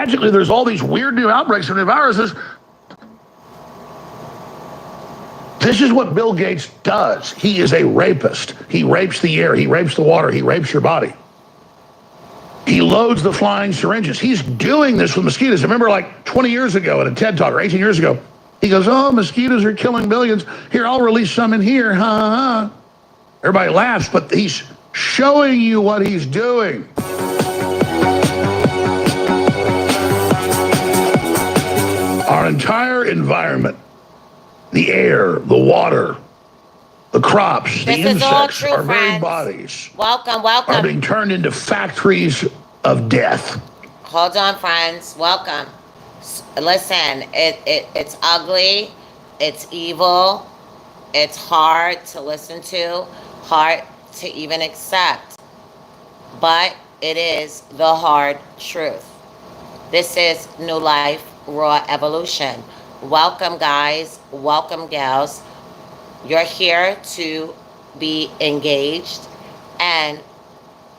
magically there's all these weird new outbreaks of new viruses. This is what Bill Gates does. He is a rapist. He rapes the air, he rapes the water, he rapes your body. He loads the flying syringes. He's doing this with mosquitoes. I remember like 20 years ago at a TED Talk, or 18 years ago, he goes, oh, mosquitoes are killing billions. Here, I'll release some in here. Everybody laughs, but he's showing you what he's doing. Our entire environment, the air, the water, the crops, the insects, our very bodies welcome are being turned into factories of death. Hold on, friends. Welcome. Listen, it's ugly, it's evil, it's hard to listen to, hard to even accept, but it is the hard truth. This is New Life Raw Evolution. Welcome, guys. Welcome, gals. You're here to be engaged, and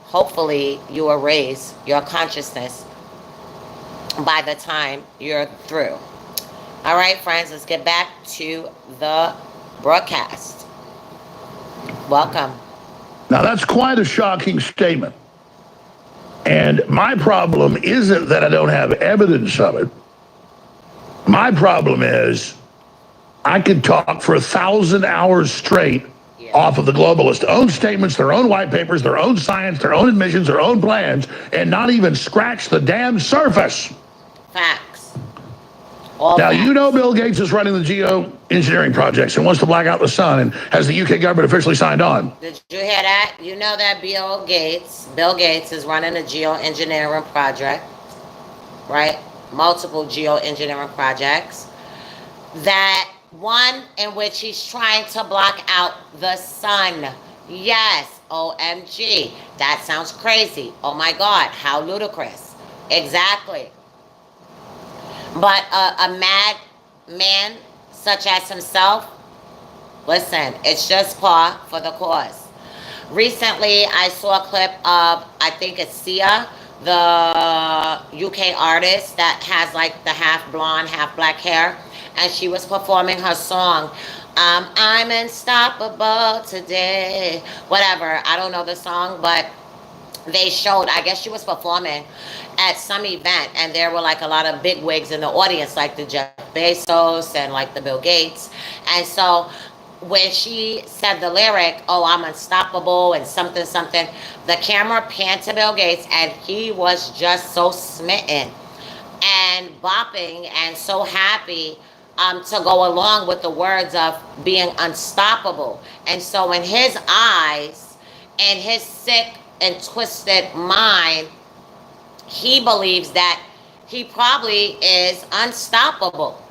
hopefully you will raise your consciousness by the time you're through. All right, friends, let's get back to the broadcast. Welcome. Now, that's quite a shocking statement. And my problem isn't that I don't have evidence of it. My problem is I could talk for 1,000 hours straight off of the globalists' own statements, their own white papers, their own science, their own admissions, their own plans, and not even scratch the damn surface. Facts. Now, you know Bill Gates is running the geoengineering projects and wants to black out the sun and has the UK government officially signed on. Did you hear that? You know that Bill Gates is running a geoengineering project, right? Multiple geoengineering projects. That one in which he's trying to block out the sun. Yes, OMG. That sounds crazy. Oh my God, how ludicrous. Exactly. But a mad man such as himself, listen, it's just par for the course. Recently, I saw a clip of, I think it's Sia, the UK artist that has like the half blonde, half black hair. And she was performing her song, I'm unstoppable today. Whatever, I don't know the song, but they showed, I guess she was performing at some event, and there were like a lot of big wigs in the audience, like the Jeff Bezos and like the Bill Gates. And so when she said the lyric, oh, I'm unstoppable and something, something, the camera panned to Bill Gates, and he was just so smitten and bopping and so happy to go along with the words of being unstoppable. And so in his eyes, in his sick and twisted mind, he believes that he probably is unstoppable.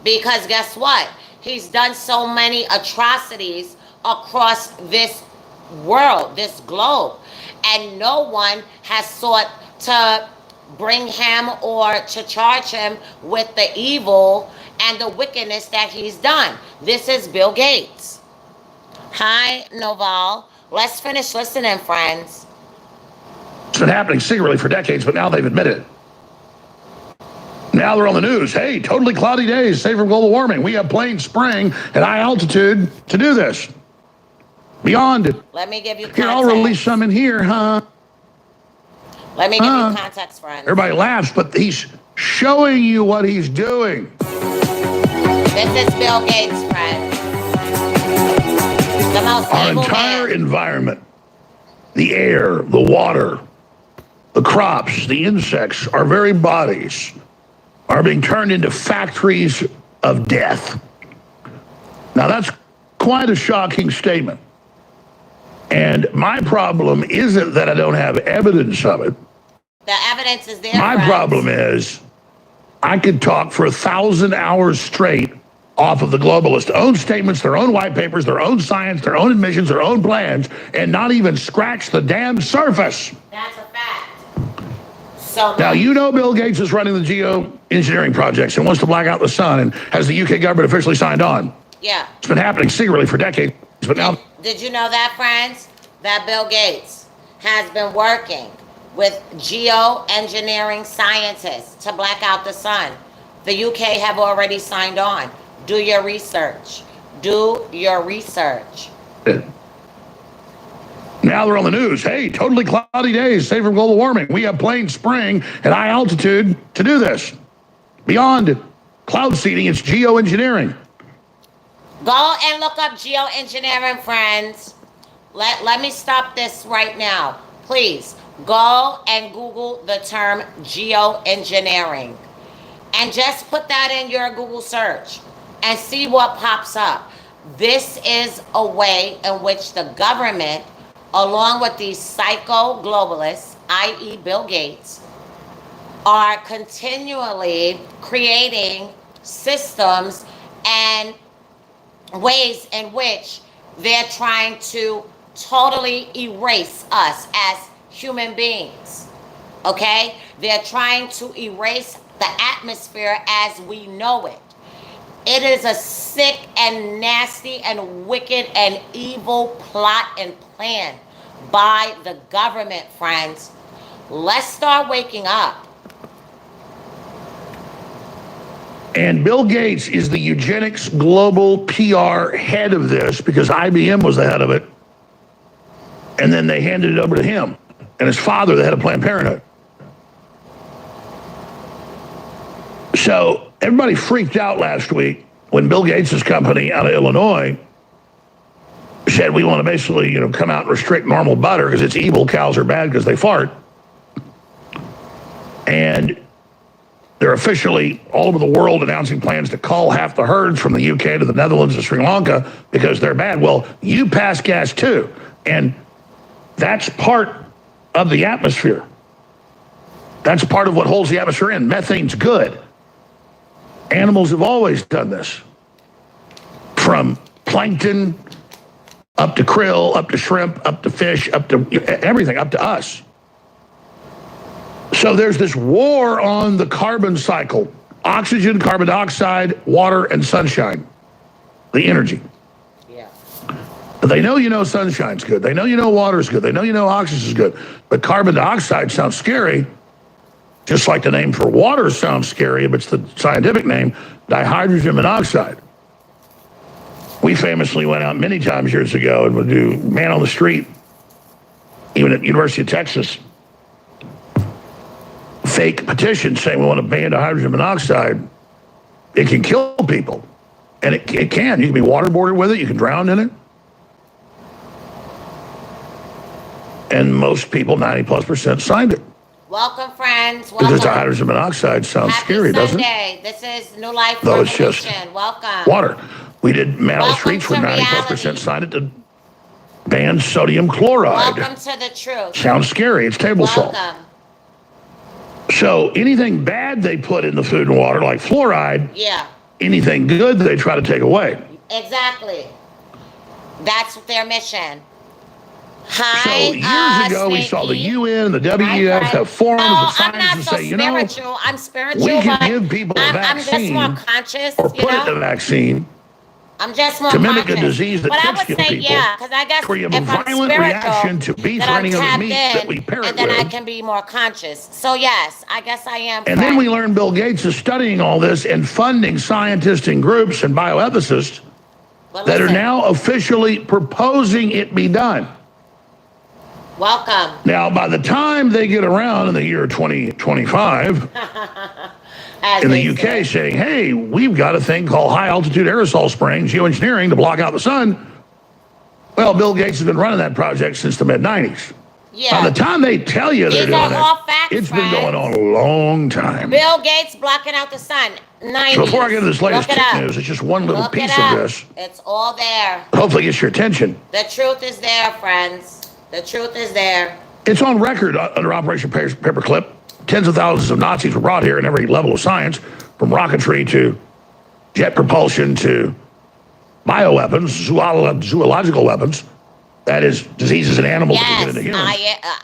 Because guess what? He's done so many atrocities across this world, this globe. And no one has sought to bring him or to charge him with the evil and the wickedness that he's done. This is Bill Gates. Hi, Noval. Let's finish listening, friends. It's been happening secretly for decades, but now they've admitted it. Now they're on the news. Hey, totally cloudy days, safe from global warming. We have planes spraying at high altitude to do this. Beyond it. Let me give you context. Here, I'll release some in here, Let me give you context, friends. Everybody laughs, but he's showing you what he's doing. This is Bill Gates, friends. The most Our entire environment, the air, the water, the crops, the insects, our very bodies are being turned into factories of death. Now, that's quite a shocking statement. And my problem isn't that I don't have evidence of it. The evidence is there. My problem is I could talk for 1,000 hours straight off of the globalists' own statements, their own white papers, their own science, their own admissions, their own plans, and not even scratch the damn surface. That's a fact. So now, you know Bill Gates is running the geoengineering projects and wants to black out the sun and has the UK government officially signed on. Yeah. It's been happening secretly for decades, but now... Did you know that, friends? That Bill Gates has been working with geoengineering scientists to black out the sun. The UK have already signed on. Do your research. Do your research. Now they're on the news. Hey, totally cloudy days, safe from global warming. We have plain spring at high altitude to do this. Beyond cloud seeding, it's geoengineering. Go and look up geoengineering, friends. Let me stop this right now. Please, go and Google the term geoengineering. And just put that in your Google search and see what pops up. This is a way in which the government, along with these psycho-globalists, i.e. Bill Gates, are continually creating systems and ways in which they're trying to totally erase us as human beings. Okay? They're trying to erase the atmosphere as we know it. It is a sick and nasty and wicked and evil plot and plan by the government, friends. Let's start waking up. And Bill Gates is the eugenics global PR head of this because IBM was the head of it. And then they handed it over to him and his father, the head of Planned Parenthood. So everybody freaked out last week when Bill Gates' company out of Illinois said we want to basically, come out and restrict normal butter because it's evil. Cows are bad because they fart. And they're officially all over the world announcing plans to cull half the herds from the UK to the Netherlands to Sri Lanka because they're bad. Well, you pass gas too. And that's part of the atmosphere. That's part of what holds the atmosphere in. Methane's good. Animals have always done this. From plankton, up to krill, up to shrimp, up to fish, up to everything, up to us. So there's this war on the carbon cycle. Oxygen, carbon dioxide, water, and sunshine. The energy. Yeah. They know sunshine's good. They know water's good. They know oxygen's good. But carbon dioxide sounds scary. Just like the name for water sounds scary, but it's the scientific name, dihydrogen monoxide. We famously went out many times years ago and would do man on the street, even at University of Texas, fake petitions saying we want to ban dihydrogen monoxide. It can kill people. And it can. You can be waterboarded with it. You can drown in it. And most people, 90+%, signed it. Welcome, friends. Welcome. Because dihydrogen monoxide sounds scary, doesn't it? This is New Life Though it's Revolution. just Welcome. water. We did man on the streets where 90+% signed it to ban sodium chloride. Welcome to the truth. Sounds scary. It's table salt. Welcome. So anything bad they put in the food and water, like fluoride, Yeah. anything good they try to take away. Exactly. That's their mission. So Hi, years ago, we saw the Snakey. UN and the WEF have forums No, of I'm scientists not and so say, spiritual. I'm spiritual, we can but give people a I'm just vaccine more conscious, or put it in a vaccine I'm just more to mimic conscious. a disease that But I could would kill say, people, yeah, because I guess where you have if a I'm violent reaction to spiritual, beef that or I'm any other tapped meat that in, we pair it and then I with. can be more conscious. So yes, I guess I am. And then we learned Bill Gates is studying all this and funding scientists and groups and bioethicists that are now officially proposing it be done. Welcome. Now, by the time they get around in the year 2025, As in they the UK say. saying, hey, we've got a thing called high altitude aerosol spraying, geoengineering to block out the sun. Well, Bill Gates has been running that project since the mid-90s. Yeah. By the time they tell you they're These are doing all it, facts, it's been friends. going on a long time. Bill Gates blocking out the sun. 90s. So before I get into this latest Look it tech up. news, it's just one little Look piece it of up. this. It's all there. Hopefully gets your attention. The truth is there, friends. The truth is there. It's on record under Operation Paperclip. Tens of thousands of Nazis were brought here in every level of science, from rocketry to jet propulsion to bioweapons, zoological weapons. That is, diseases in animals that can get into humans.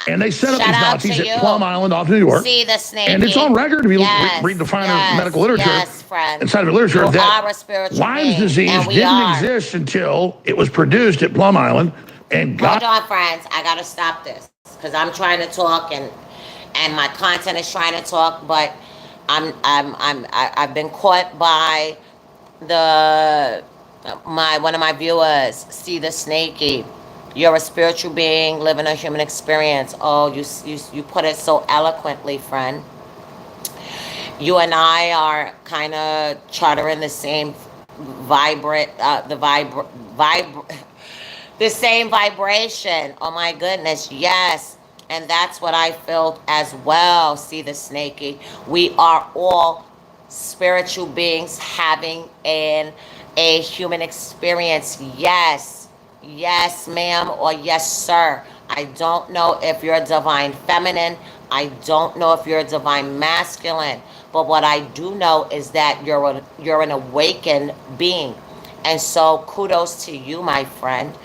And they set up shout these out Nazis to at you. Plum Island off New York. See the snake. And it's on record if you Yes, read the finer yes, medical literature yes, friend. and scientific literature You are that a spiritual Lyme's being, disease and we didn't are. exist until it was produced at Plum Island and got Hold on, friends. I gotta stop this because I'm trying to talk, and and my content is trying to talk, but I've been caught by the my one of my viewers, see the snaky. You're a spiritual being living a human experience. Oh, you put it so eloquently, friend. You and I are kind of chartering the same vibrate, the same vibration. Oh my goodness, yes. And that's what I felt as well. See the snaky. We are all spiritual beings having a human experience. Yes. Yes, ma'am, or yes, sir. I don't know if you're a divine feminine. I don't know if you're a divine masculine. But what I do know is that you're an awakened being. And so kudos to you, my friend,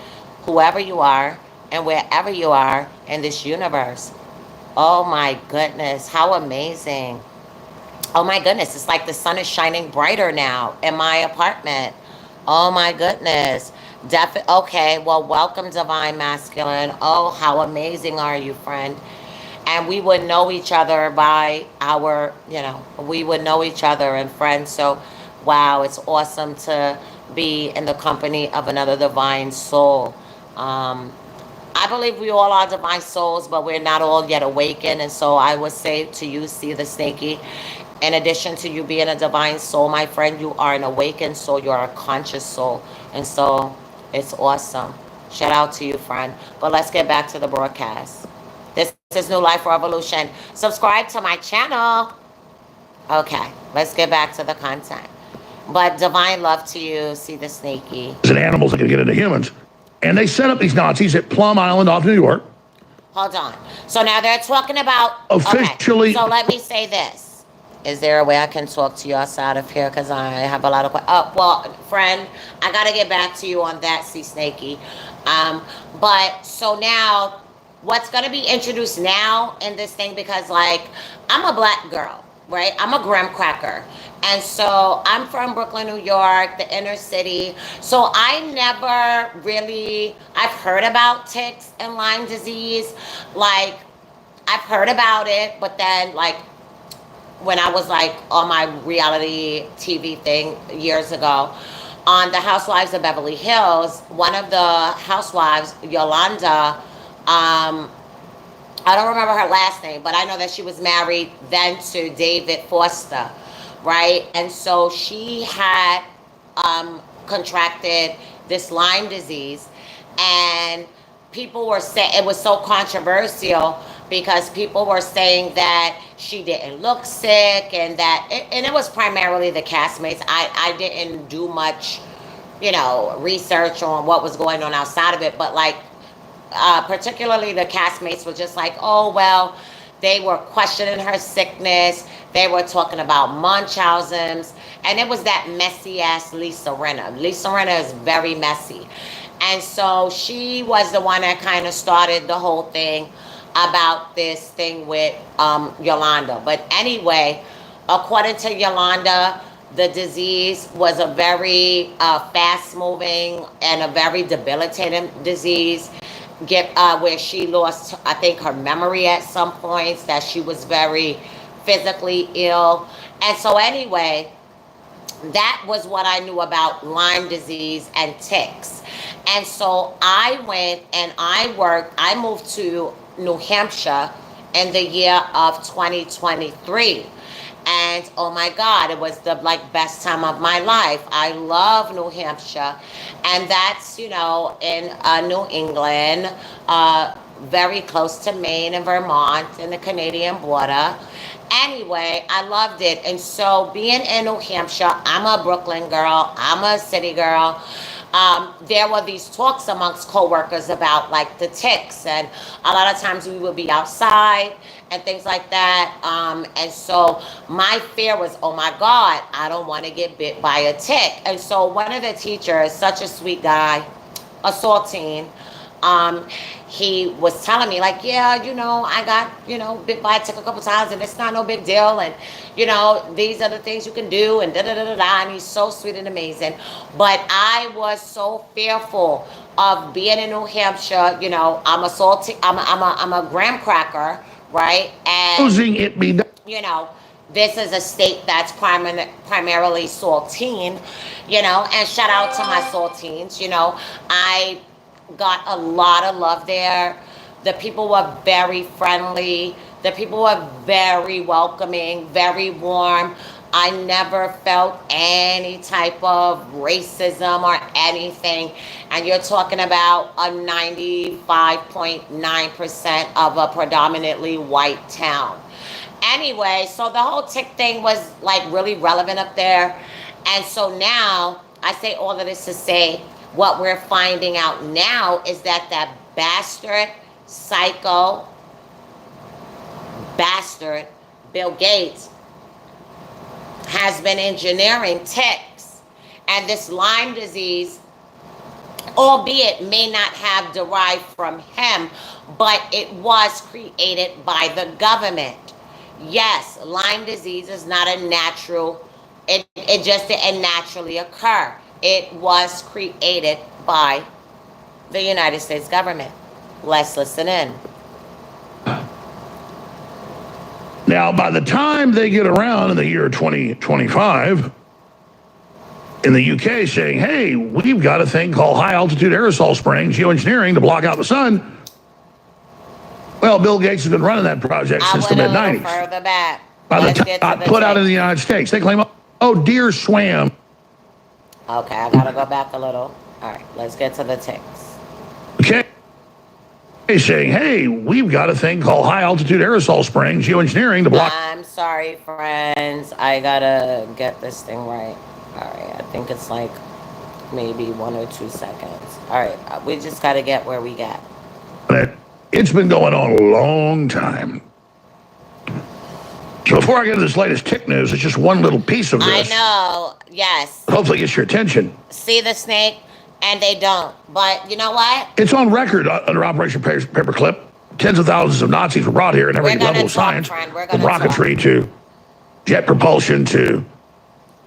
whoever you are and wherever you are in this universe. Oh my goodness, how amazing. Oh my goodness, it's like the sun is shining brighter now in my apartment. Oh my goodness. Okay, well, welcome, Divine Masculine. Oh, how amazing are you, friend? And we would know each other by our, we would know each other and friends. So, wow, it's awesome to be in the company of another divine soul. Um, I believe we all are divine souls, but we're not all yet awakened. And so I would say to you, see the snaky, in addition to you being a divine soul, my friend, you are an awakened soul. You are a conscious soul. And so it's awesome. Shout out to you, friend. But let's get back to the broadcast. This is New Life Revolution. Subscribe to my channel. Okay, let's get back to the content. But divine love to you, see the snaky. And animals that can get into humans. And they set up these Nazis at Plum Island off New York. Hold on. So now they're talking about... Officially... Okay, so let me say this. Is there a way I can talk to you outside of here? Because I have a lot of... well, friend, I got to get back to you on that, see snaky. But so now... What's going to be introduced now in this thing, because like I'm a black girl, right? I'm a graham cracker. And so I'm from Brooklyn, New York, the inner city. So I never really, I've heard about ticks and Lyme disease. Like I've heard about it, but then like when I was like on my reality TV thing years ago, on the Housewives of Beverly Hills, one of the housewives, Yolanda, I don't remember her last name, but I know that she was married then to David Foster, right? And so she had contracted this Lyme disease, and people were saying it was so controversial because people were saying that she didn't look sick, and that and it was primarily the castmates. I didn't do much, research on what was going on outside of it, but like particularly the castmates were just like, oh, well, they were questioning her sickness. They were talking about Munchausen's. And it was that messy ass Lisa Rinna. Lisa Rinna is very messy. And so she was the one that kind of started the whole thing about this thing with Yolanda. But anyway, according to Yolanda, the disease was a very fast moving and a very debilitating disease. Where she lost, I think, her memory at some points, that she was very physically ill. And so anyway, that was what I knew about Lyme disease and ticks. And so I went and I moved to New Hampshire in the year of 2023. And oh my God, it was the best time of my life. I love New Hampshire, and that's in New England, very close to Maine and Vermont and the Canadian border. Anyway, I loved it. And so being in New Hampshire, I'm a Brooklyn girl, I'm a city girl. There were these talks amongst coworkers about like the ticks, and a lot of times we would be outside and things like that. And so my fear was, oh my God, I don't want to get bit by a tick. And so one of the teachers, such a sweet guy, a saltine, he was telling me like, yeah, I got, bit by a tick a couple times, and it's not no big deal. And, these are the things you can do, and da-da-da-da-da. And he's so sweet and amazing. But I was so fearful of being in New Hampshire. I'm a graham cracker, right? And Supposing it be done. you know, this is a state that's primarily saltine, you know, and shout out to my saltines, you know. I got a lot of love there. The people were very friendly. The people were very welcoming, very warm. I never felt any type of racism or anything. And you're talking about a 95.9% of a predominantly white town. Anyway, so the whole tick thing was like really relevant up there. And so now I say all of this to say what we're finding out now is that that bastard, psycho, bastard, Bill Gates, has been engineering ticks. And this Lyme disease, albeit may not have derived from him, but it was created by the government. Yes, Lyme disease is not a natural, it just didn't naturally occur. It was created by the United States government. Let's listen in. Now, by the time they get around in the year 2025, in the UK saying, hey, we've got a thing called high altitude aerosol spraying, geoengineering to block out the sun. Well, Bill Gates has been running that project since the mid 90s. Further back. By the time put out in the United States, they claim, oh, deer swam. Okay, I gotta go back a little. All right, let's get to the ticks. Okay. Saying, hey, we've got a thing called high altitude aerosol spraying, geoengineering to block. I'm sorry, friends. I gotta get this thing right. All right, I think it's like maybe 1 or 2 seconds. All right, we just gotta get where we got. It's been going on a long time. So before I get to this latest tick news, it's just one little piece of this. I know, yes. Hopefully it gets your attention. See the snake, and they don't. But you know what? It's on record under Operation Paperclip. Tens of thousands of Nazis were brought here in every level of science, from rocketry to jet propulsion to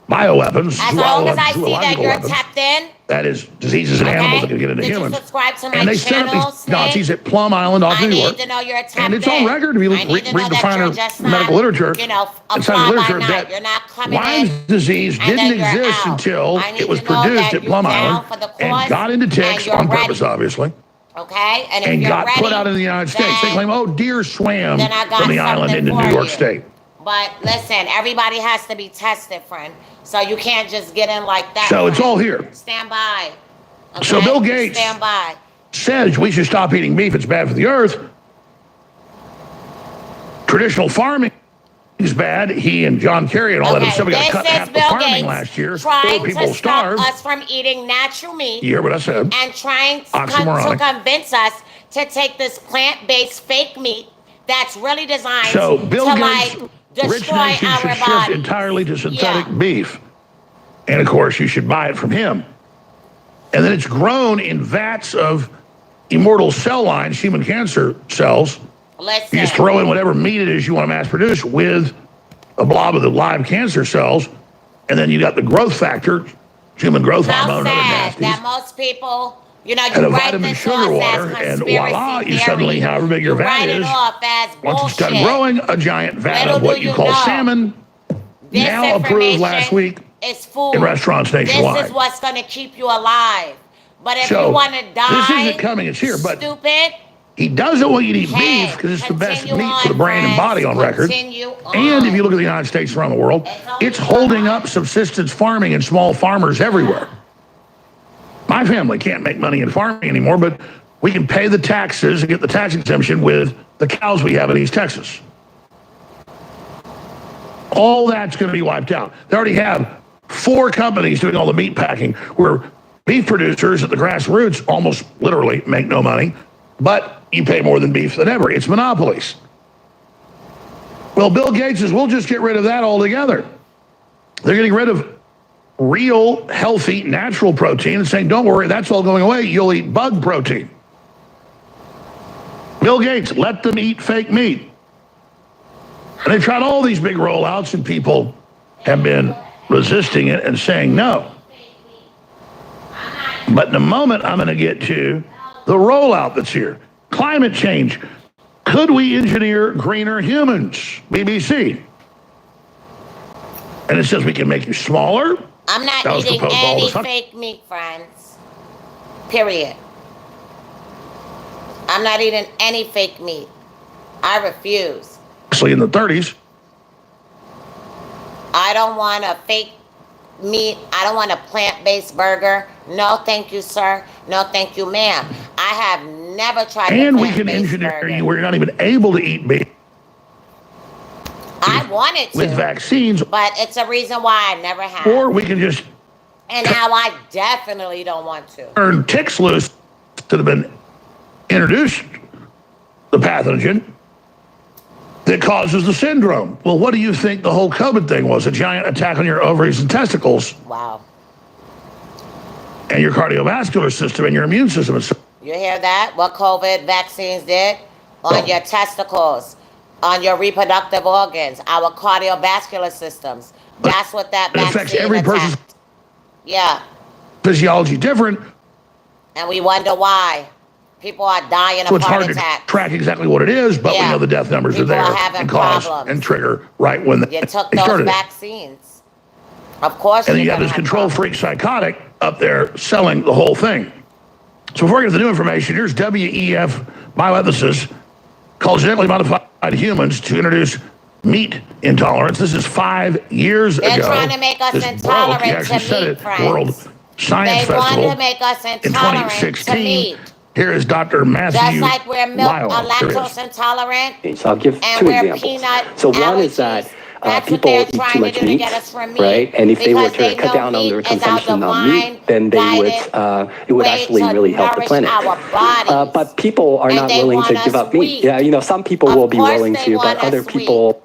bioweapons. As long as I see that you're tapped in. That is diseases in animals that can get into humans. You subscribe to my and they sent up these Nazis at Plum Island off New York. I need to know you're tapped and it's on record if you read the finer medical literature. You know, it's on literature that you're not coming Lyme's disease didn't exist until it was produced at Plum Island and got into ticks on purpose, obviously. Okay, and got put out in the United States. They claim, oh, deer swam from the island into New York State. But listen, everybody has to be tested, friend. So you can't just get in like that. So it's all here. Stand by. Okay? So Bill Gates says we should stop eating beef. It's bad for the earth. Traditional farming is bad. He and John Kerry and all that stuff. We got to cut half the farming last year. Trying people to stop us from eating natural meat. You hear what I said? And trying to convince us to take this plant-based fake meat that's really designed so Bill to Gates, rich nations should shift entirely to synthetic beef. And of course, you should buy it from him. And then it's grown in vats of immortal cell lines, human cancer cells. Listen. You just throw in whatever meat it is you want to mass produce with a blob of the live cancer cells. And then you got the growth factor, human growth hormone, and other nasties. That most people, you know, you and a write vitamin this sugar water, and voila, you suddenly, however big your vat is, once it's done growing, a giant vat of what you call salmon, now approved last week in restaurants nationwide. This is what's going to keep you alive. But if you want to die, this isn't coming, it's here. But stupid, he doesn't want you to eat beef because it's the best meat for the brain and body on record. And if you look at the United States around the world, it's holding up subsistence farming and small farmers everywhere. My family can't make money in farming anymore, but we can pay the taxes and get the tax exemption with the cows we have in East Texas. All that's going to be wiped out. They already have 4 companies doing all the meat packing where beef producers at the grassroots almost literally make no money, but you pay more than beef than ever. It's monopolies. Well, Bill Gates says, we'll just get rid of that altogether. They're getting rid of real, healthy, natural protein and saying, don't worry, that's all going away. You'll eat bug protein. Bill Gates, let them eat fake meat. And they've tried all these big rollouts and people have been resisting it and saying no. But in a moment, I'm going to get to the rollout that's here. Climate change could we engineer greener humans? BBC. And it says we can make you smaller. I'm not That was eating proposed all any the time. fake meat, friends. Period. I'm not eating any fake meat. I refuse. Actually, in the 30s. I don't want a fake meat. I don't want a plant-based burger. No, thank you, sir. No, thank you, ma'am. I have never tried And a we can plant-based engineer burger. you where you're not even able to eat meat I wanted to. with vaccines. But it's a reason why I never have. Or we can just And now I definitely don't want to. turn ticks loose that have been introduced, the pathogen that causes the syndrome. Well, what do you think the whole COVID thing was? A giant attack on your ovaries and testicles Wow. and your cardiovascular system and your immune system. You hear that? What COVID vaccines did? On Oh. your testicles, on your reproductive organs, our cardiovascular systems. That's what that It affects vaccine every person's attacked. Yeah. physiology different, And we wonder why. People are dying so of it's heart hard to attacks. track exactly what it is, but we Yeah. know the death numbers People are there are having and cause problems. and trigger right when You took they those started it. vaccines. Of course And then you you're have gonna this have control problems. freak psychotic up there selling the whole thing. So before we get to the new information, here's WEF bioethicists called genetically modified humans to introduce meat intolerance. This is 5 years They're ago. trying to make us This intolerant broke. He to actually said meat, it, friends. World Science They want Festival to make us in intolerant to 2016. meat. Here is Dr. Just Matthew like we're Lyle. lactose Here it is. intolerant. So I'll give And two we're examples. peanut So one is that allergies. That's what people they're eat too trying much to do to meat, get us from meat. right? And if they were Because to they cut know down on meat their is our consumption of divine meat, then they would it would way actually to really help the nourish planet. our bodies. But people are And not they willing to want give us up meat. weak. Yeah, you know, some people Of will be course willing they to, want but other us people.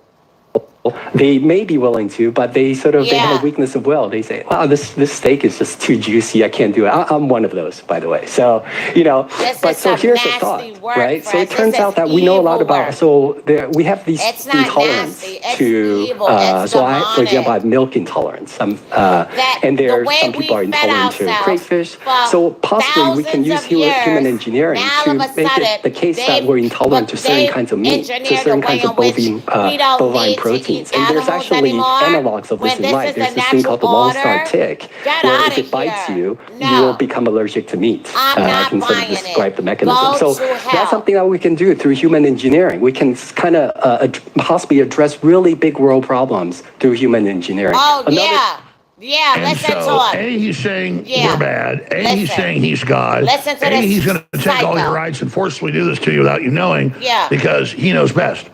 They may be willing to, but they sort of they have Yeah. a weakness of will. They say, "Wow, this steak is just too juicy. I can't do it." I'm one of those, by the way. So you know, This but is so some here's the nasty thought, work, right? So Fred. it turns This out is that we know a lot evil about. work. So there we have these It's not intolerance nasty, it's to. evil, it's So I, for example, I demonic. have milk intolerance. And the there's way some people we are fed intolerant to ourselves crayfish. for So possibly we can thousands use of human years, engineering now to all of a make sudden, it the case that they've- we're intolerant to certain they've kinds of meat, to engineered certain a kinds way of in which we don't bovine need to proteins. eat And there's animals actually anymore, analogs of this when in this life. is There's the this thing called the natural Lone Star order. tick, Get where outta if it bites here. you, No. you will become allergic to meat. I'm I not can sort of buying it. describe the mechanism. Go So to hell. that's something that we can do through human engineering. We can kind of possibly address really big world problems through human engineering. Oh, Another- yeah. Yeah, And listen so, to him. A, he's saying Yeah. we're bad. A, he's Listen. saying he's God. Listen to A, this he's going to take all psycho. your rights and forcefully do this to you without you knowing. Yeah. Because he knows best.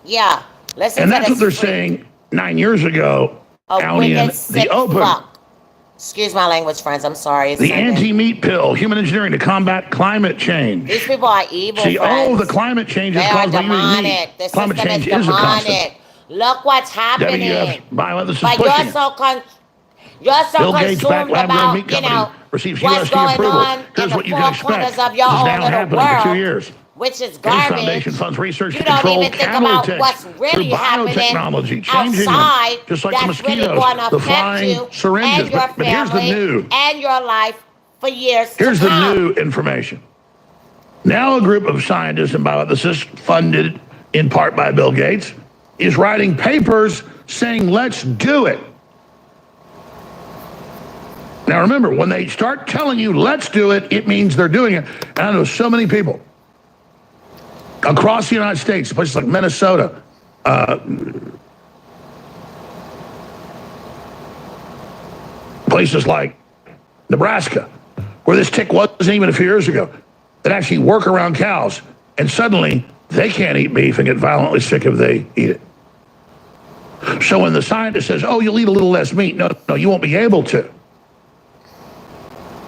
Yeah. Listen And to that's this what they're freak. saying 9 years ago A out in wicked, the sick open. fuck. Excuse my language, friends. I'm sorry. It's The Sunday. anti-meat pill, human engineering to combat climate change. These people are evil, See, friends. the climate change is They are caused by you eating meat. demonic. The Climate system change is is a constant. demonic. Look what's happening. WF bioethicist But pushing you're it. so you're so Bill Gates backed consumed lab-grown about, meat you company know, receives what's USDA going approval. on Here's in the what you can four expect. corners of your This is own now little happening for 2 world, years. which is Gates garbage. Foundation funds research You to don't control even think cattle about ticks what's really through happening biotechnology, changing outside them, just like the that's really mosquitoes, going to the affect flying you syringes. and your But here's the family new. and your life for years Here's to the come. new information. Now a group of scientists and bioethicists, funded in part by Bill Gates, is writing papers saying, let's do it. Now remember, when they start telling you, let's do it, it means they're doing it. And I know so many people across the United States, places like Minnesota, places like Nebraska, where this tick wasn't even a few years ago, that actually work around cows, and suddenly they can't eat beef and get violently sick if they eat it. So when the scientist says, oh, you'll eat a little less meat, no, you won't be able to.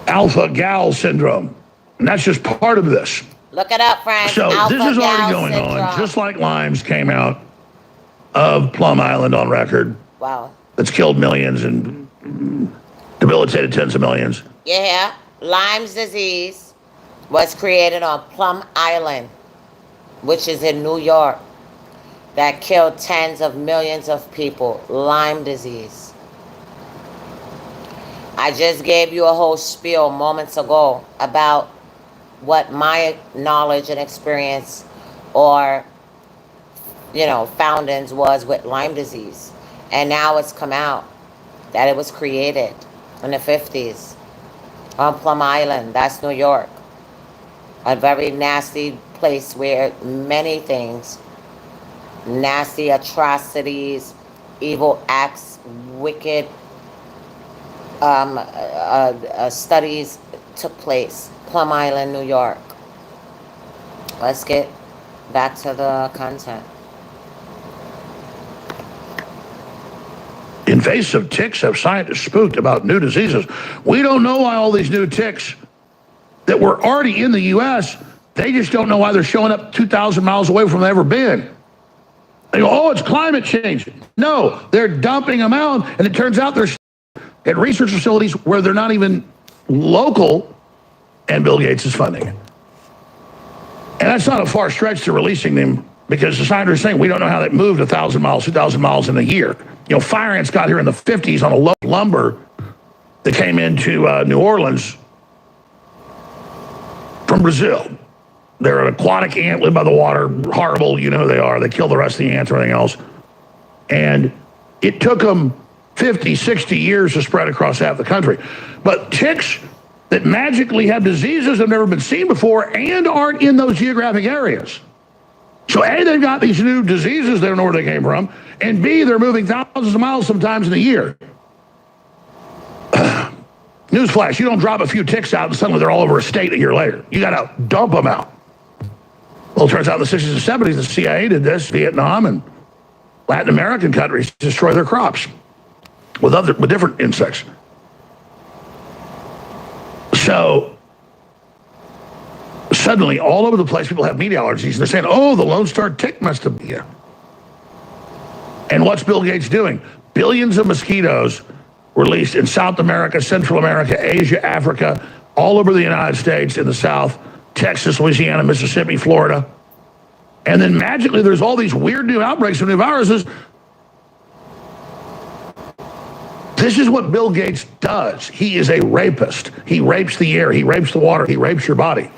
Alpha-gal syndrome, and that's just part of this. Look it up, friends. So this is already Alpha-gal going on, syndrome. just like Lyme's came out of Plum Island on record. Wow. That's killed millions and debilitated tens of millions. Yeah, Lyme's disease was created on Plum Island, which is in New York, that killed tens of millions of people. Lyme disease. I just gave you a whole spiel moments ago about what my knowledge and experience or foundings was with Lyme disease. And now it's come out that it was created in the 50s on Plum Island. That's New York. A very nasty place where many things, nasty atrocities, evil acts, wicked studies took place. Plum Island, New York. Let's get back to the content. Invasive ticks have scientists spooked about new diseases. We don't know why all these new ticks that were already in the U.S., they just don't know why they're showing up 2,000 miles away from they've ever been. They go, oh, it's climate change. No, they're dumping them out, and it turns out they're at research facilities where they're not even local, and Bill Gates is funding it. And that's not a far stretch to releasing them, because the scientists are saying we don't know how that moved 1,000 miles, 2,000 miles in a year. Fire ants got here in the 50s on a lumber that came into New Orleans from Brazil. They're an aquatic ant, live by the water, horrible, you know who they are. They kill the rest of the ants and everything else. And it took them 50, 60 years to spread across half the country. But ticks that magically have diseases that have never been seen before and aren't in those geographic areas. So A, they've got these new diseases, they don't know where they came from, and B, they're moving thousands of miles sometimes in a year. Newsflash, you don't drop a few ticks out and suddenly they're all over a state a year later. You got to dump them out. Well, it turns out in the 60s and 70s, the CIA did this, Vietnam and Latin American countries destroy their crops with different insects. So suddenly, all over the place, people have meat allergies, and they're saying, oh, the Lone Star tick must have been here. And what's Bill Gates doing? Billions of mosquitoes released in South America, Central America, Asia, Africa, all over the United States, in the South, Texas, Louisiana, Mississippi, Florida. And then magically, there's all these weird new outbreaks of new viruses. This is what Bill Gates does. He is a rapist. He rapes the air. He rapes the water. He rapes your body.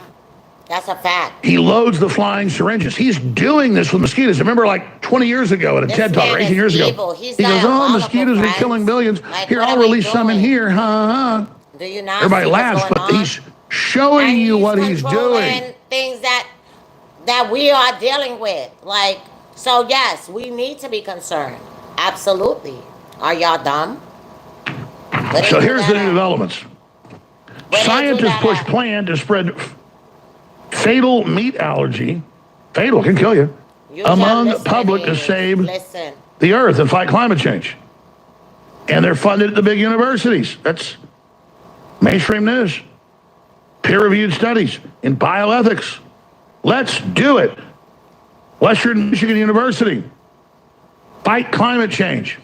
That's a fact. He loads the flying syringes. He's doing this with mosquitoes. Remember, like 20 years ago at a TED Talk, or 18 years ago, he goes, oh, mosquitoes are killing billions. Like, here, I'll release some in here. Do you not Everybody see laughs, what's but going on? he's showing you what he's controlling doing. Things that we are dealing with. Like, so yes, we need to be concerned. Absolutely. Are y'all dumb? So here's the new developments. Scientists push plan to spread fatal meat allergy, fatal, can kill you, among public to save the earth and fight climate change. And they're funded at the big universities. That's mainstream news. Peer-reviewed studies in bioethics. Let's do it. Western Michigan University. Fight climate change.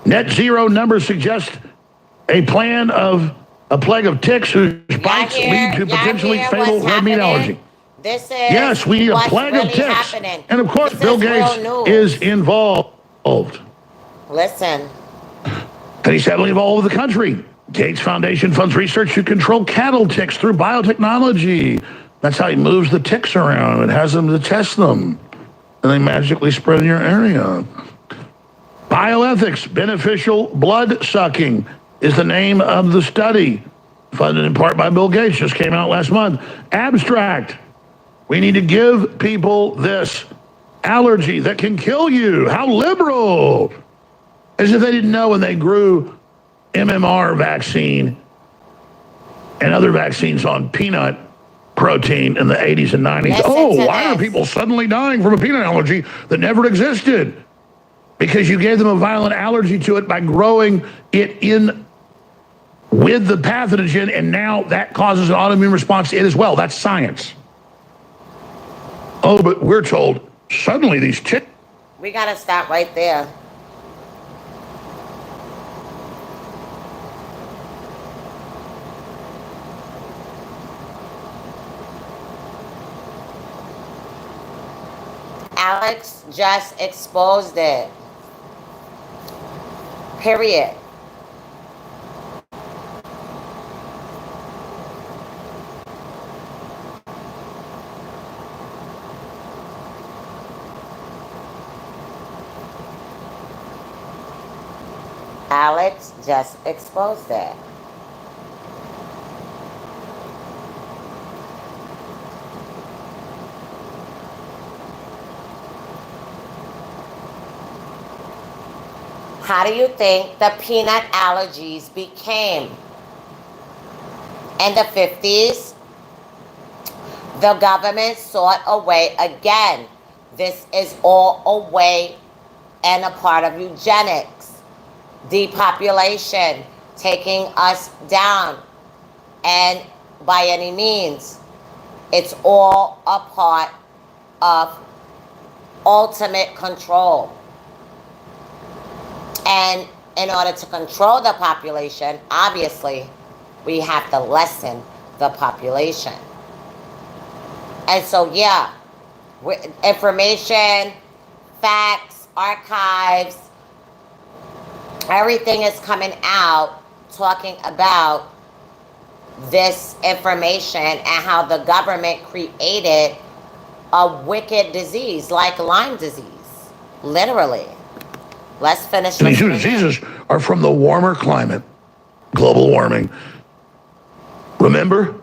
Net zero numbers suggest a plan of a plague of ticks whose bites lead to potentially fatal red meat allergy. This is yes, we need a plague of ticks. Happening. And of course, Bill Gates is involved. Listen. And he's heavily involved with the country. Gates Foundation funds research to control cattle ticks through biotechnology. That's how he moves the ticks around and has them to test them. And they magically spread in your area. Bioethics, beneficial blood sucking is the name of the study, funded in part by Bill Gates, just came out last month. Abstract, we need to give people this allergy that can kill you. How liberal. As if they didn't know when they grew MMR vaccine and other vaccines on peanut protein in the 80s and 90s. Oh, why are people suddenly dying from a peanut allergy that never existed? Because you gave them a violent allergy to it by growing it in with the pathogen, and now that causes an autoimmune response to it as well. That's science. Oh, but we're told suddenly these ticks. We got to stop right there. Alex just exposed it. Period. Alex just exposed it. How do you think the peanut allergies became? In the 50s, the government sought a way again. This is all a way and a part of eugenics, depopulation, taking us down, and by any means, it's all a part of ultimate control. And in order to control the population, obviously, we have to lessen the population. And so, yeah, information, facts, archives, everything is coming out talking about this information and how the government created a wicked disease like Lyme disease. Literally. Let's finish. These two diseases are from the warmer climate, global warming. Remember?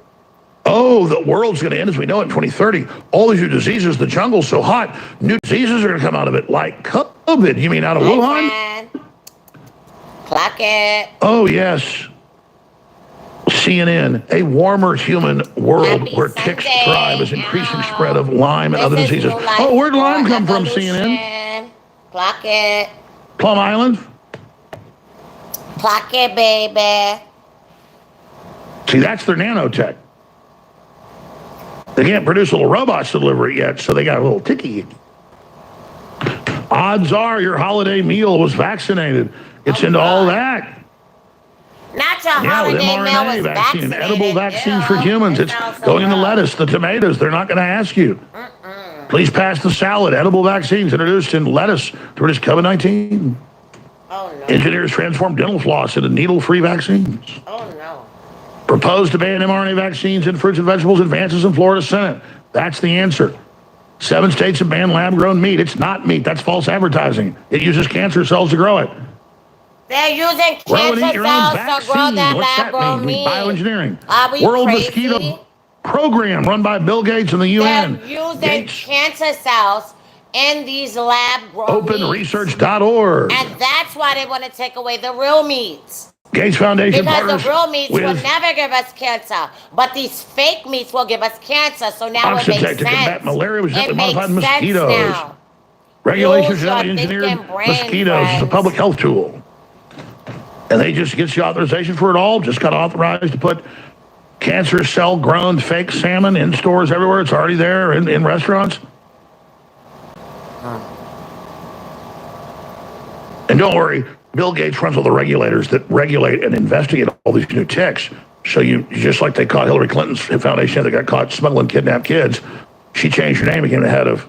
Oh, the world's going to end as we know it in 2030. All these new diseases, the jungle's so hot, new diseases are going to come out of it, like COVID. You mean out of Wuhan? Clock it. Oh, yes. CNN, a warmer human world Happy where Sunday. ticks thrive is increasing Ow. spread of Lyme and other This is diseases. New Life Oh, where'd Lyme for come from, Evolution. CNN? Clock it. Plum Island? Clock it, baby. See, that's their nanotech. They can't produce little robots to deliver it yet, so they got a little ticky. Odds are your holiday meal was vaccinated. It's into all that. Not your Yeah, with holiday meal mRNA was vaccine, vaccinated. edible vaccines for Ew. humans. That It's sounds so going in the gross. lettuce, the tomatoes. They're not going to ask you. Please pass the salad. Edible vaccines introduced in lettuce to reduce COVID-19. Oh, no. Engineers transform dental floss into needle-free vaccines. Oh, no. Proposed to ban mRNA vaccines in fruits and vegetables. Advances in Florida Senate. That's the answer. 7 states have banned lab-grown meat. It's not meat. That's false advertising. It uses cancer cells to grow it. They're using Grow and cancer eat your own cells to grow vaccine. that What's that lab-grown mean? meat. Bioengineering. Are we World crazy? Mosquito Program run by Bill Gates and the UN. They're using Gates, cancer cells in these lab-grown meats. OpenResearch.org. And that's why they want to take away the real meats. Gates Foundation Because partners the real meats will with never give us cancer. But these fake meats will give us cancer. So now it makes Oxitec sense. to combat malaria with It genetically makes modified sense mosquitoes. now. Regulations Use your genetically engineered thinking brain, mosquitoes is a friends. public health tool. And they just get you authorization for it all. Just got authorized to put cancer cell grown fake salmon in stores everywhere. It's already there in restaurants. And don't worry, Bill Gates runs all the regulators that regulate and investigate all these new ticks. So you just like they caught Hillary Clinton's foundation that got caught smuggling kidnapped kids, she changed her name, became the head of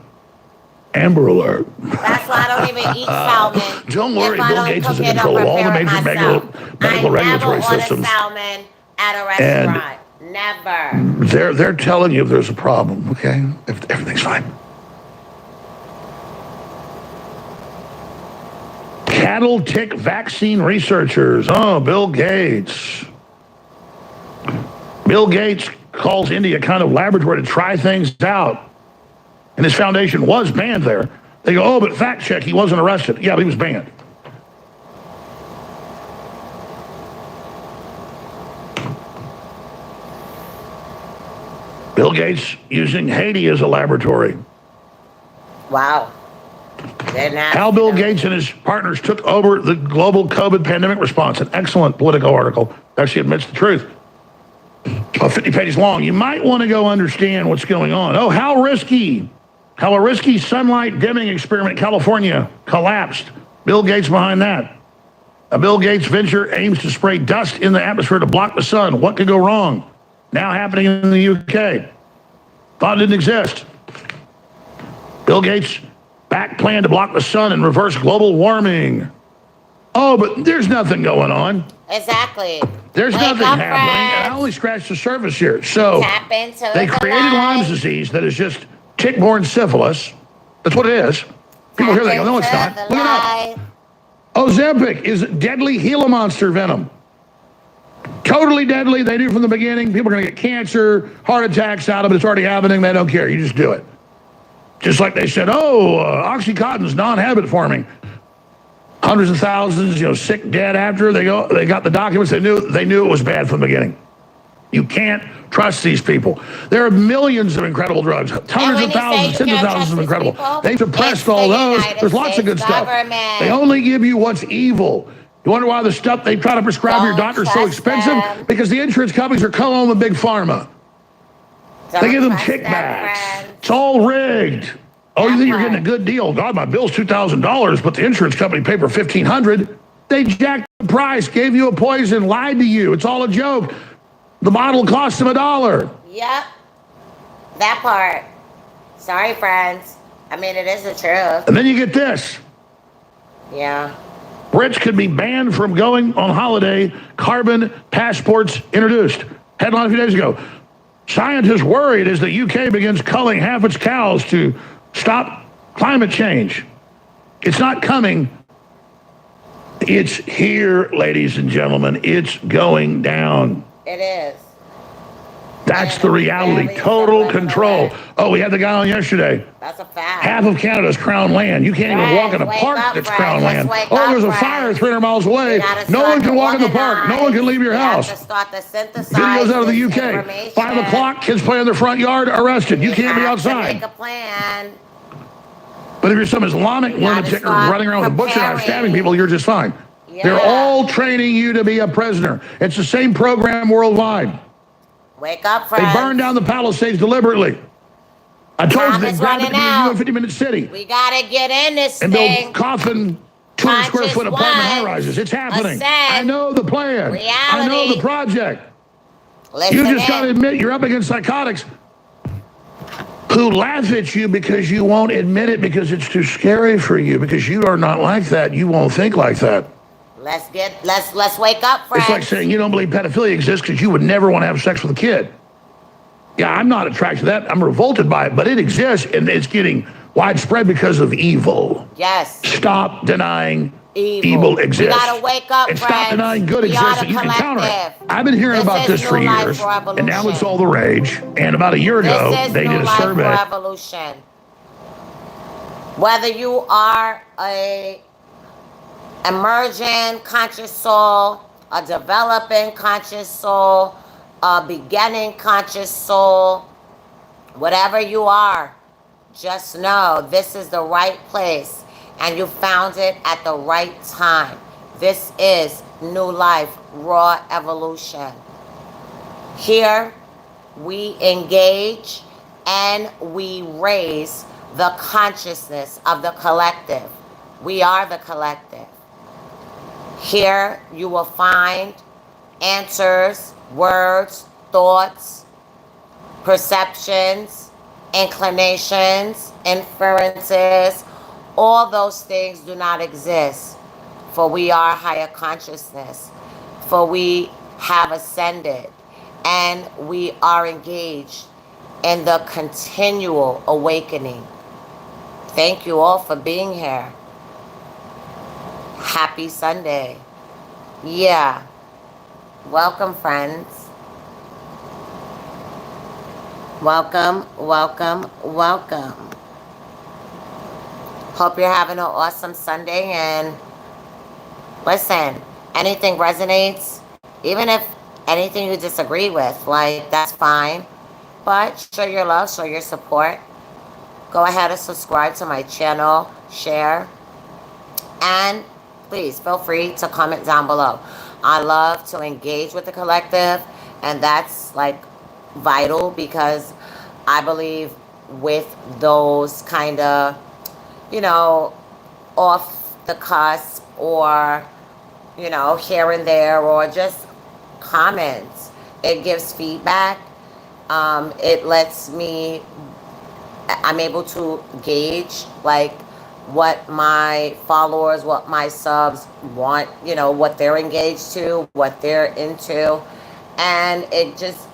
Amber Alert. That's why I don't even eat salmon. Don't worry, if I Bill don't Gates is in cook it or control of all the prepare it major myself. medical regulatory I never order systems. salmon at a And- restaurant. Never. They're telling you if there's a problem, okay? If everything's fine. Cattle tick vaccine researchers. Oh, Bill Gates. Bill Gates calls India a kind of laboratory to try things out. And his foundation was banned there. They go, oh, but fact check, he wasn't arrested. Yeah, but he was banned. Bill Gates using Haiti as a laboratory. Wow. They're not. How Bill Gates and his partners took over the global COVID pandemic response. An excellent Politico article. Actually admits the truth. 50 pages long. You might want to go understand what's going on. Oh, how a risky sunlight dimming experiment in California collapsed. Bill Gates behind that. A Bill Gates venture aims to spray dust in the atmosphere to block the sun. What could go wrong? Now happening in the UK. Thought it didn't exist. Bill Gates back plan to block the sun and reverse global warming. Oh, but there's nothing going on. Exactly. There's Wake nothing up, happening. And I friends. only scratched the surface here. So Tap into they the created light. Lyme disease that is just tick-borne syphilis. That's what it is. People hear that and go, no, it's Tap not. into Look it the up. light. Ozempic is deadly Gila monster venom. Totally deadly. They knew from the beginning. People are going to get cancer, heart attacks out of it. It's already happening. They don't care. You just do it. Just like they said, Oxycontin's non-habit forming. Hundreds of thousands, sick, dead after they got the documents. They knew it was bad from the beginning. You can't trust these people. There are millions of incredible drugs, hundreds of thousands, tens of thousands of incredible. They've suppressed all those. There's lots of good stuff. They only give you what's evil. You wonder why the stuff they try to prescribe your doctor is so expensive? Because the insurance companies are co-owned with Big Pharma. They give them kickbacks. It's all rigged. Oh, you think you're getting a good deal? God, my bill's $2,000, but the insurance company paid for $1,500. They jacked the price, gave you a poison, lied to you. It's all a joke. The bottle cost them $1. Yep. That part. Sorry, friends. I mean, it is the truth. And then you get this. Yeah. Brits could be banned from going on holiday. Carbon passports introduced. Headline a few days ago. Scientists worried as the UK begins culling half its cows to stop climate change. It's not coming. It's here, ladies and gentlemen. It's going down. It is. That's the reality. Total control. Oh, we had the guy on yesterday. That's a fact. Half of Canada's crown land. You can't even walk in a park that's crown land. Oh, there's a fire 300 miles away. No one can walk in the park. No one can leave your house. Videos out of the UK. 5 o'clock, kids play in their front yard, arrested. You can't be outside. Make a plan. But if you're some Islamic lunatic or running around with a butcher knife stabbing people, you're just fine. Yeah. They're all training you to be a prisoner. It's the same program worldwide. Wake up, friends. They burned down the Palisades deliberately. I told you they grabbed it to be a 50-minute city. We gotta get in this and thing. build coffin 200 square foot apartment high rises. It's happening. I know the plan. Reality. I know the project. Listen You just got to admit you're up against psychotics who laugh at you because you won't admit it because it's too scary for you, because you are not like that. You won't think like that. Let's wake up, friends. It's like saying you don't believe pedophilia exists because you would never want to have sex with a kid. Yeah, I'm not attracted to that. I'm revolted by it, but it exists and it's getting widespread because of evil. Yes. Stop denying evil exists. We gotta wake up, and friends. Stop denying good exists. You can counter it. I've been hearing about this for years, and now it's all the rage. And about a year ago, they did a survey. Revolution. Whether you are a emerging conscious soul, a developing conscious soul, a beginning conscious soul, whatever you are, just know this is the right place and you found it at the right time. This is New Life Raw Evolution. Here we engage and we raise the consciousness of the collective. We are the collective. Here you will find answers, words, thoughts, perceptions, inclinations, inferences. All those things do not exist, for we are higher consciousness, for we have ascended, and we are engaged in the continual awakening. Thank you all for being here. Happy Sunday. Yeah. Welcome, friends. Welcome, welcome, welcome. Hope you're having an awesome Sunday. And listen, anything resonates, even if anything you disagree with, that's fine. But show your love, show your support. Go ahead and subscribe to my channel, share, and please feel free to comment down below. I love to engage with the collective, and that's vital, because I believe with those kind of, off the cusp, or, here and there, or just comments, it gives feedback. It lets me, I'm able to gauge what my followers, what my subs want, what they're engaged to, what they're into. And it just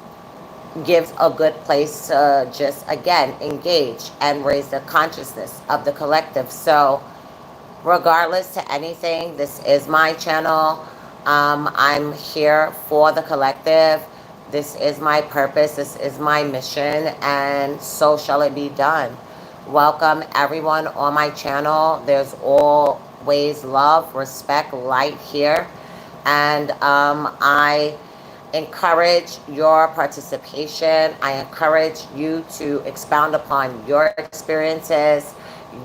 gives a good place to just, again, engage and raise the consciousness of the collective. So regardless to anything, this is my channel. I'm here for the collective. This is my purpose. This is my mission, and so shall it be done. Welcome everyone on my channel. There's always love, respect, light here, and I encourage your participation. I encourage you to expound upon your experiences,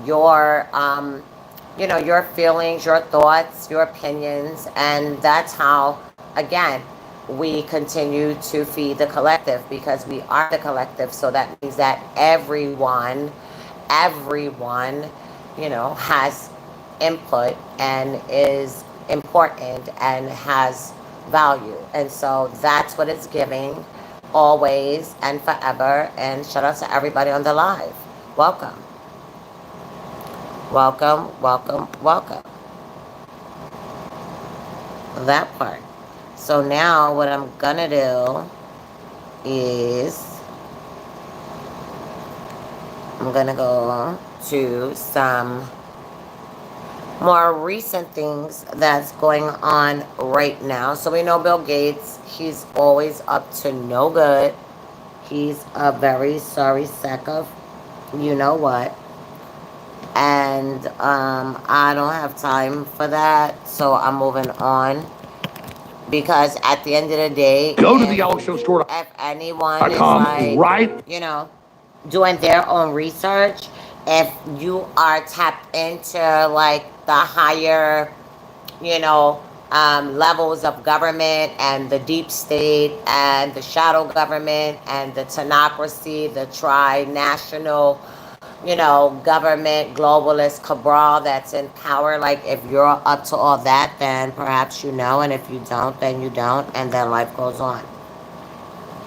your your feelings, your thoughts, your opinions, and that's how, again, we continue to feed the collective, because we are the collective. So that means that everyone, has input and is important and has value. And so that's what it's giving, always and forever. And shout out to everybody on the live. Welcome. Welcome, welcome, welcome. That part. So now what I'm gonna do is I'm gonna go to some more recent things that's going on right now. So we know Bill Gates, he's always up to no good. He's a very sorry sack of you know what. And I don't have time for that, so I'm moving on. Because at the end of the day, Go to the AlexJonesStore.com. if anyone is like, right? Doing their own research, if you are tapped into like the higher, levels of government and the deep state and the shadow government and the tenocracy, the tri-national, government globalist cabal that's in power. Like, if you're up to all that, then perhaps you know, and if you don't, then you don't, and then life goes on.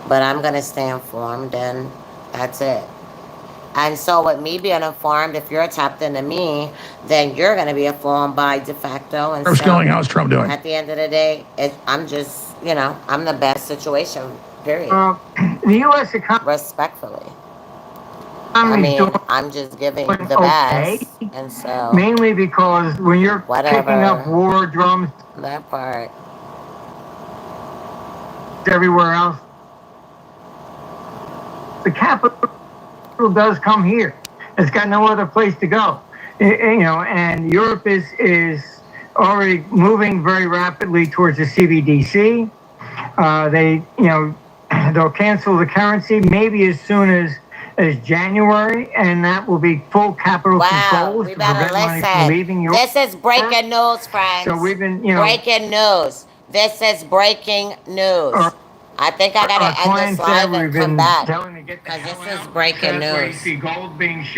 But I'm gonna stay informed, and that's it. And so with me being informed, if you're tapped into me, then you're gonna be informed by de facto. And How's going? How's Trump doing? At the end of the day, I'm just, I'm the best situation, period. The U.S. economy. Respectfully. I'm just giving the best, and so mainly because when you're picking up war drums, that part, everywhere else, the capital does come here. It's got no other place to go, And Europe is already moving very rapidly towards the CBDC. They'll cancel the currency maybe as soon as January, and that will be full capital controls to prevent money from leaving Europe. This is breaking news, friends. So we've been, breaking news. This is breaking news. I think I gotta end this live and come back, because this is breaking news. Gold being shipped